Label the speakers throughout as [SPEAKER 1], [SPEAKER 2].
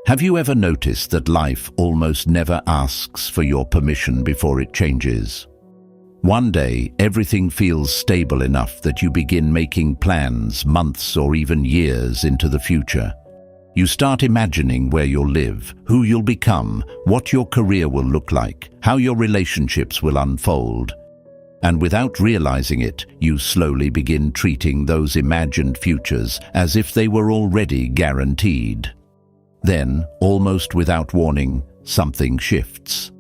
[SPEAKER 1] Have you ever noticed that life almost never asks for your permission before it changes? One day, everything feels stable enough that you begin making plans months or even years into the future. You start imagining where you'll live, who you'll become, what your career will look like, how your relationships will unfold. And without realizing it, you slowly begin treating those imagined futures as if they were already guaranteed. Then, almost without warning, something shifts.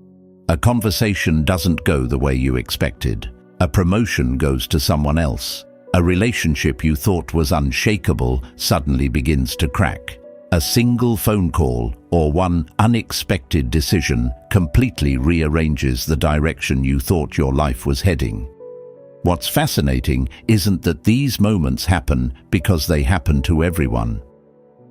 [SPEAKER 1] A conversation doesn't go the way you expected. A promotion goes to someone else. A relationship you thought was unshakable suddenly begins to crack. A single phone call or one unexpected decision completely rearranges the direction you thought your life was heading. What's fascinating isn't that these moments happen because they happen to everyone.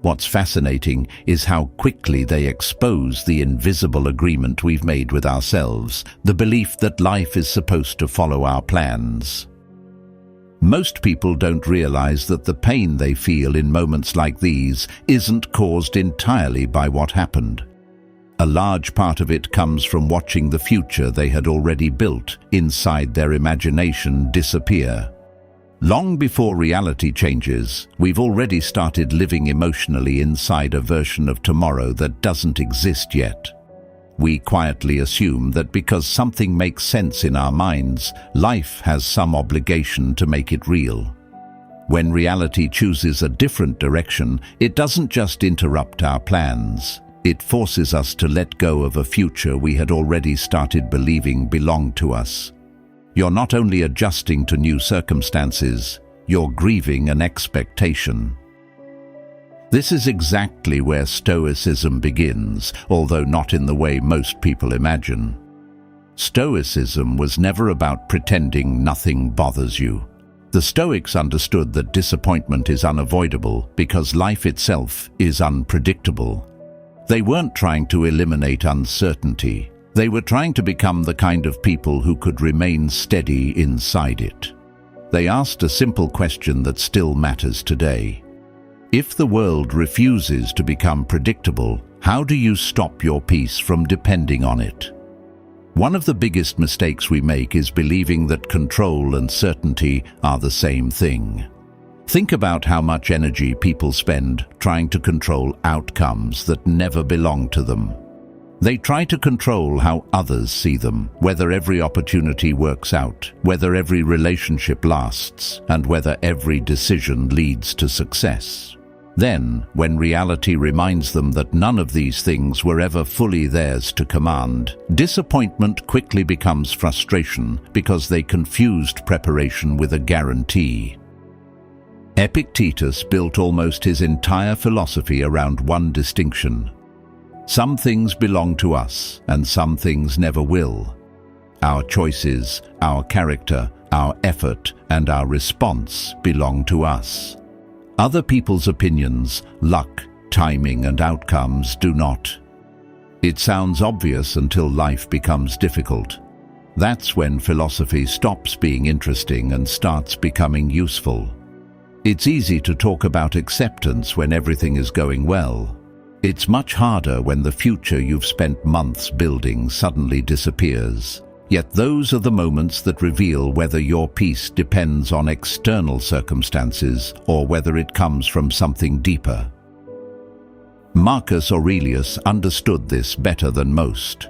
[SPEAKER 1] What's fascinating is how quickly they expose the invisible agreement we've made with ourselves, the belief that life is supposed to follow our plans. Most people don't realize that the pain they feel in moments like these isn't caused entirely by what happened. A large part of it comes from watching the future they had already built inside their imagination disappear. Long before reality changes, we've already started living emotionally inside a version of tomorrow that doesn't exist yet. We quietly assume that because something makes sense in our minds, life has some obligation to make it real. When reality chooses a different direction, it doesn't just interrupt our plans. It forces us to let go of a future we had already started believing belonged to us. You're not only adjusting to new circumstances, you're grieving an expectation. This is exactly where Stoicism begins, although not in the way most people imagine. Stoicism was never about pretending nothing bothers you. The Stoics understood that disappointment is unavoidable because life itself is unpredictable. They weren't trying to eliminate uncertainty. They were trying to become the kind of people who could remain steady inside it. They asked a simple question that still matters today. If the world refuses to become predictable, how do you stop your peace from depending on it? One of the biggest mistakes we make is believing that control and certainty are the same thing. Think about how much energy people spend trying to control outcomes that never belong to them. They try to control how others see them, whether every opportunity works out, whether every relationship lasts, and whether every decision leads to success. Then, when reality reminds them that none of these things were ever fully theirs to command, disappointment quickly becomes frustration because they confused preparation with a guarantee. Epictetus built almost his entire philosophy around one distinction. Some things belong to us, and some things never will. Our choices, our character, our effort, and our response belong to us. Other people's opinions, luck, timing, and outcomes do not. It sounds obvious until life becomes difficult. That's when philosophy stops being interesting and starts becoming useful. It's easy to talk about acceptance when everything is going well. It's much harder when the future you've spent months building suddenly disappears. Yet those are the moments that reveal whether your peace depends on external circumstances or whether it comes from something deeper. Marcus Aurelius understood this better than most.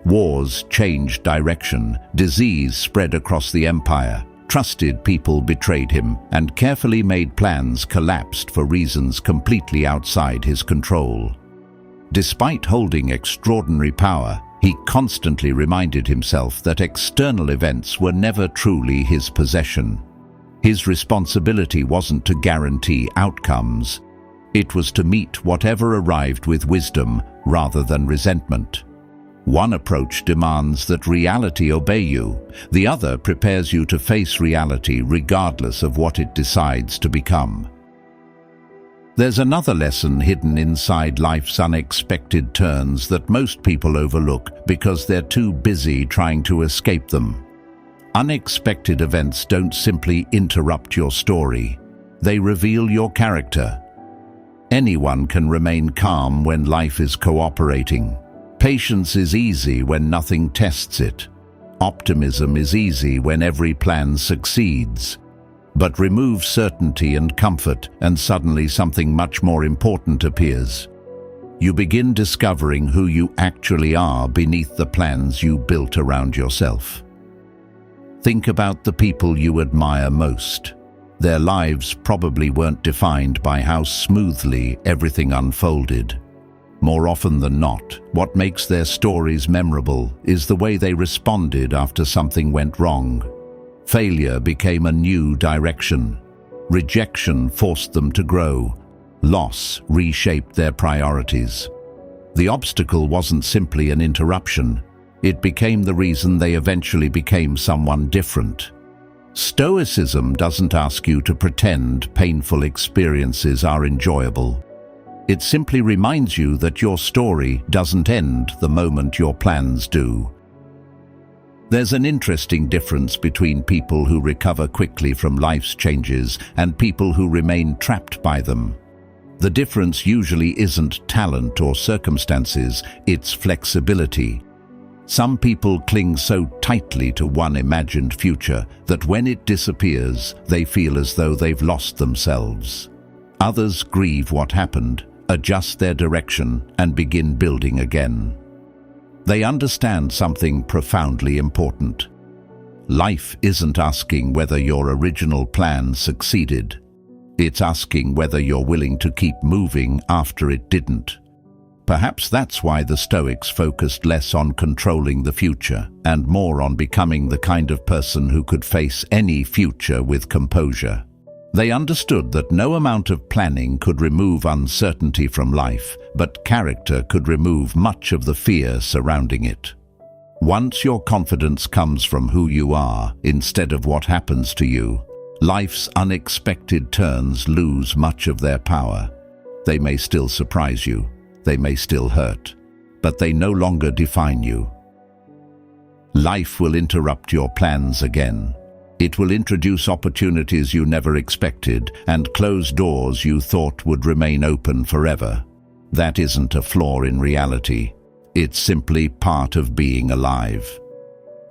[SPEAKER 1] Wars changed direction, disease spread across the empire, trusted people betrayed him, and carefully made plans collapsed for reasons completely outside his control. Despite holding extraordinary power, he constantly reminded himself that external events were never truly his possession. His responsibility wasn't to guarantee outcomes. It was to meet whatever arrived with wisdom rather than resentment. One approach demands that reality obey you. The other prepares you to face reality regardless of what it decides to become. There's another lesson hidden inside life's unexpected turns that most people overlook because they're too busy trying to escape them. Unexpected events don't simply interrupt your story. They reveal your character. Anyone can remain calm when life is cooperating. Patience is easy when nothing tests it. Optimism is easy when every plan succeeds. But remove certainty and comfort, and suddenly something much more important appears. You begin discovering who you actually are beneath the plans you built around yourself. Think about the people you admire most. Their lives probably weren't defined by how smoothly everything unfolded. More often than not, what makes their stories memorable is the way they responded after something went wrong. Failure became a new direction. Rejection forced them to grow. Loss reshaped their priorities. The obstacle wasn't simply an interruption. It became the reason they eventually became someone different. Stoicism doesn't ask you to pretend painful experiences are enjoyable. It simply reminds you that your story doesn't end the moment your plans do. There's an interesting difference between people who recover quickly from life's changes and people who remain trapped by them. The difference usually isn't talent or circumstances, it's flexibility. Some people cling so tightly to one imagined future that when it disappears, they feel as though they've lost themselves. Others grieve what happened, adjust their direction, and begin building again. They understand something profoundly important. Life isn't asking whether your original plan succeeded. It's asking whether you're willing to keep moving after it didn't. Perhaps that's why the Stoics focused less on controlling the future and more on becoming the kind of person who could face any future with composure. They understood that no amount of planning could remove uncertainty from life, but character could remove much of the fear surrounding it. Once your confidence comes from who you are instead of what happens to you, life's unexpected turns lose much of their power. They may still surprise you, they may still hurt, but they no longer define you. Life will interrupt your plans again. It will introduce opportunities you never expected and close doors you thought would remain open forever. That isn't a flaw in reality. It's simply part of being alive.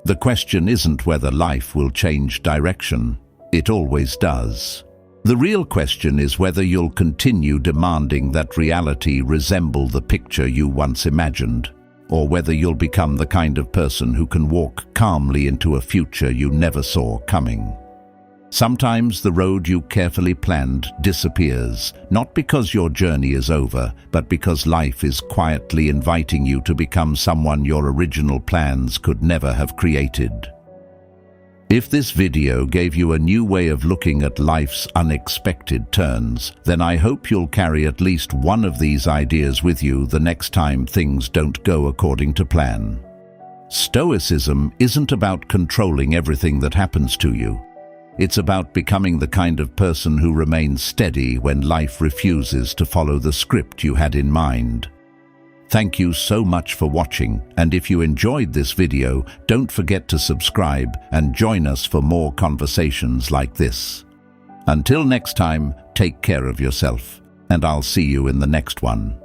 [SPEAKER 1] The question isn't whether life will change direction. It always does. The real question is whether you'll continue demanding that reality resemble the picture you once imagined, or whether you'll become the kind of person who can walk calmly into a future you never saw coming. Sometimes the road you carefully planned disappears, not because your journey is over, but because life is quietly inviting you to become someone your original plans could never have created. If this video gave you a new way of looking at life's unexpected turns, then I hope you'll carry at least one of these ideas with you the next time things don't go according to plan. Stoicism isn't about controlling everything that happens to you. It's about becoming the kind of person who remains steady when life refuses to follow the script you had in mind. Thank you so much for watching, and if you enjoyed this video, don't forget to subscribe and join us for more conversations like this. Until next time, take care of yourself, and I'll see you in the next one.